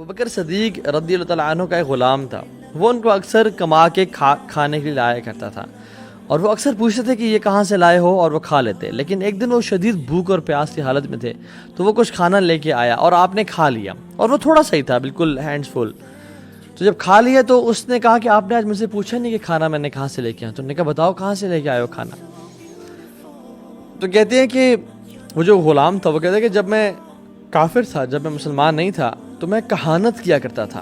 ابوبکر صدیق رضی اللہ تعالیٰ عنہ کا ایک غلام تھا، وہ ان کو اکثر کما کے کھانے کے لیے لایا کرتا تھا، اور وہ اکثر پوچھتے تھے کہ یہ کہاں سے لائے ہو، اور وہ کھا لیتے۔ لیکن ایک دن وہ شدید بھوک اور پیاس کی حالت میں تھے، تو وہ کچھ کھانا لے کے آیا اور آپ نے کھا لیا، اور وہ تھوڑا سا ہی تھا، بالکل ہینڈز فل۔ تو جب کھا لیا تو اس نے کہا کہ آپ نے آج مجھ سے پوچھا نہیں کہ کھانا میں نے کہاں سے لے کے آیا۔ تو انہوں نے کہا بتاؤ کہاں سے لے کے آئے ہو کھانا؟ تو کہتے ہیں کہ وہ جو غلام تھا وہ کہتے ہیں کہ جب میں کافر تھا، جب میں مسلمان نہیں تھا، تو میں کہانت کیا کرتا تھا،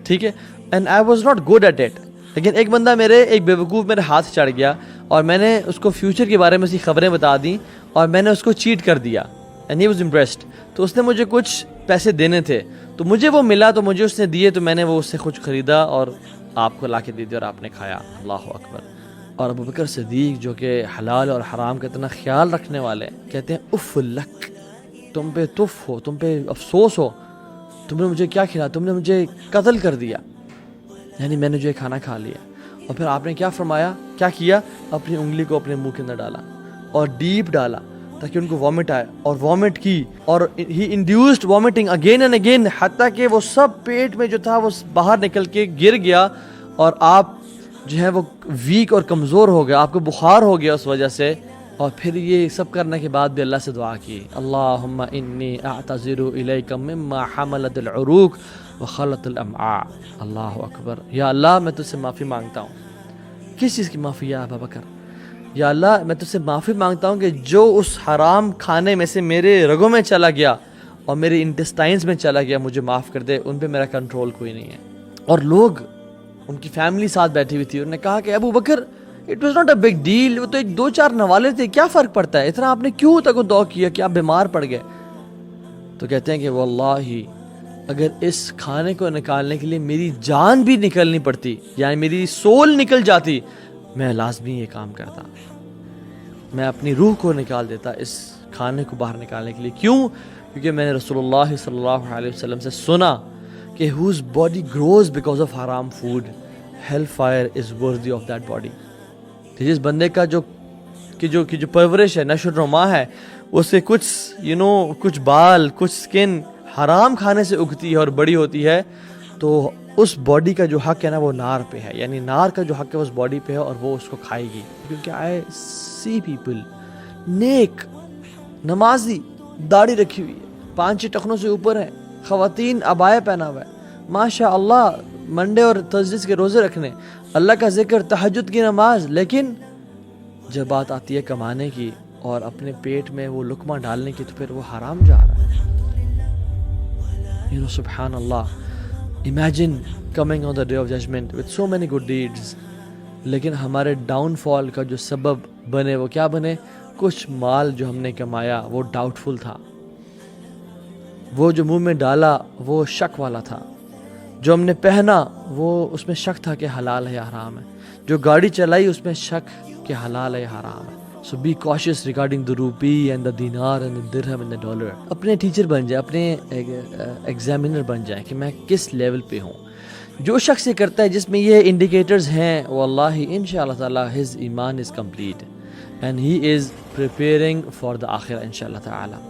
ٹھیک ہے، and I was not good at it. لیکن ایک بندہ ایک بیوقوف میرے ہاتھ چڑھ گیا، اور میں نے اس کو فیوچر کے بارے میں سی خبریں بتا دیں، اور میں نے اس کو چیٹ کر دیا، اینڈ ہی واز امپریسڈ۔ تو اس نے مجھے کچھ پیسے دینے تھے، تو مجھے وہ ملا، تو مجھے اس نے دیے، تو میں نے وہ اس سے کچھ خریدا اور آپ کو لا کے دے دیا، اور آپ نے کھایا۔ اللہ اکبر۔ اور ابوبکر صدیق جو کہ حلال اور حرام کا اتنا خیال رکھنے والے، کہتے ہیں اف لک، تم پہ تف ہو، تم پہ افسوس ہو، تم نے مجھے کیا کھلایا، تم نے مجھے قتل کر دیا، یعنی میں نے جو کھانا کھا لیا۔ اور پھر آپ نے کیا فرمایا، کیا کیا؟ اپنی انگلی کو اپنے منہ کے اندر ڈالا اور ڈیپ ڈالا تاکہ ان کو وامٹ آئے، اور وامٹ کی، اور ہی induced vomiting again and again, حتیٰ کہ وہ سب پیٹ میں جو تھا وہ باہر نکل کے گر گیا، اور آپ جو ہے وہ ویک اور کمزور ہو گیا، آپ کو بخار ہو گیا اس وجہ سے۔ اور پھر یہ سب کرنے کے بعد بھی اللہ سے دعا کی، اللہم انی اعتذر الیک مما حملت العروق وخلت الامعاء۔ اللہ اکبر۔ یا اللہ میں تجھ سے معافی مانگتا ہوں۔ کس چیز کی معافی یا ابوبکر؟ یا اللہ میں تجھ سے معافی مانگتا ہوں کہ جو اس حرام کھانے میں سے میرے رگوں میں چلا گیا اور میرے انٹسٹائنز میں چلا گیا، مجھے معاف کر دے، ان پہ میرا کنٹرول کوئی نہیں ہے۔ اور لوگ، ان کی فیملی ساتھ بیٹھی ہوئی تھی، انہوں نے کہا کہ Abu Bakr it was not a big deal, وہ تو ایک دو چار نوالے تھے، کیا فرق پڑتا ہے، اتنا آپ نے کیوں تک دعا کیا کہ آپ بیمار پڑ گئے؟ تو کہتے ہیں کہ واللہ اگر اس کھانے کو نکالنے کے لیے میری جان بھی نکلنی پڑتی، یعنی میری سول نکل جاتی، میں لازمی یہ کام کرتا، میں اپنی روح کو نکال دیتا اس کھانے کو باہر نکالنے کے لیے۔ کیوں؟ کیونکہ میں نے رسول اللہ صلی اللہ علیہ وسلم سے سنا کہ whose body grows because of haram food, hellfire is worthy of that body۔ جس بندے کا جو پرورش ہے، نشو نما ہے، اس سے کچھ کچھ بال، کچھ سکن حرام کھانے سے اگتی ہے اور بڑی ہوتی ہے، تو اس باڈی کا جو حق ہے نا وہ نار پہ ہے، یعنی نار کا جو حق ہے اس باڈی پہ ہے، اور وہ اس کو کھائے گی۔ کیونکہ آئی سی پیپل نیک، نمازی، داڑھی رکھی ہوئی ہے، 5 ٹخنوں سے اوپر ہے، خواتین عبایا پہنا ہوا ہے، ماشاء اللہ منڈے اور تھرسڈے کے روزے رکھنے، اللہ کا ذکر، تہجد کی نماز، لیکن جب بات آتی ہے کمانے کی اور اپنے پیٹ میں وہ لقمہ ڈالنے کی، تو پھر وہ حرام جا رہا ہے۔ سبحان اللہ، imagine coming on the day of judgment with so many good deeds، لیکن ہمارے ڈاؤن فال کا جو سبب بنے وہ کیا بنے؟ کچھ مال جو ہم نے کمایا وہ ڈاؤٹ فل تھا، وہ جو منہ میں ڈالا وہ شک والا تھا، جو ہم نے پہنا وہ اس میں شک تھا کہ حلال ہے یا حرام ہے، جو گاڑی چلائی اس میں شک کہ حلال ہے یا حرام ہے۔ So be cautious regarding the rupee and the dinar and the dirham and the dollar۔ اپنے ٹیچر بن جائے، اپنے ایگزامینر بن جائے کہ میں کس لیول پہ ہوں۔ جو شخص یہ کرتا ہے جس میں یہ انڈیکیٹرز ہیں، واللہ انشاءاللہ تعالی his ایمان is complete and he is preparing for the آخرہ انشاءاللہ تعالی۔